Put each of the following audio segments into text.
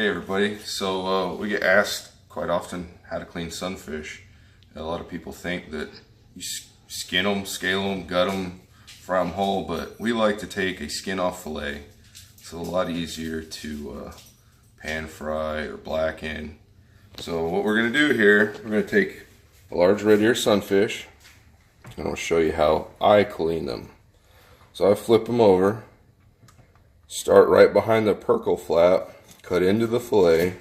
Hey everybody, so we get asked quite often how to clean sunfish. A lot of people think that you skin them, scale them, gut them, fry them whole, but we like to take a skin off fillet. It's a lot easier to pan fry or blacken. So what we're going to do here, we're going to take a large red ear sunfish and I'll show you how I clean them. So I flip them over, start right behind the percal flap, cut into the fillet,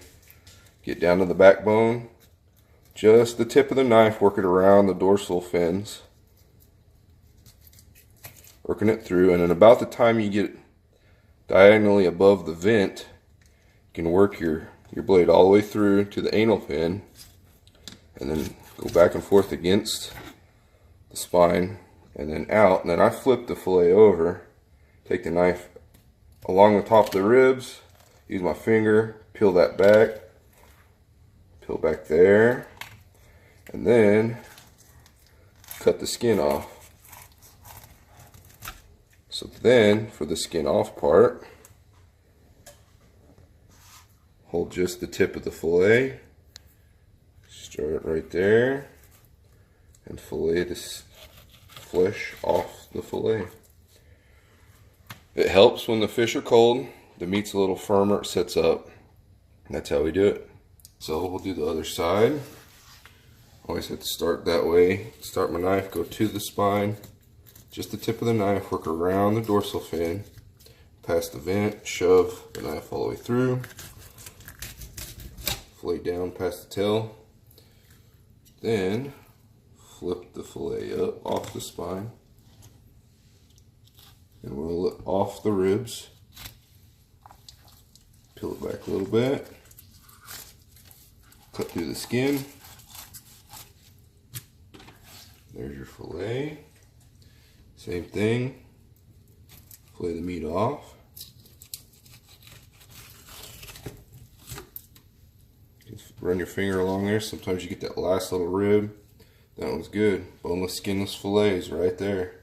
get down to the backbone, just the tip of the knife, work it around the dorsal fins, working it through, and then about the time you get diagonally above the vent, you can work your blade all the way through to the anal fin, and then go back and forth against the spine, and then out, and then I flip the fillet over, take the knife along the top of the ribs, use my finger, peel that back, peel back there, and then cut the skin off. So then, for the skin off part, hold just the tip of the fillet, start right there, and fillet this flesh off the fillet. It helps when the fish are cold. The meat's a little firmer, it sets up. And that's how we do it. So we'll do the other side. Always have to start that way. Start my knife, go to the spine, just the tip of the knife, work around the dorsal fin, past the vent, shove the knife all the way through, fillet down past the tail, then flip the fillet up off the spine and roll it off the ribs. Peel it back a little bit, cut through the skin. There's your fillet. Same thing, fillet the meat off. Just run your finger along there. Sometimes you get that last little rib. That one's good. Boneless, skinless fillets right there.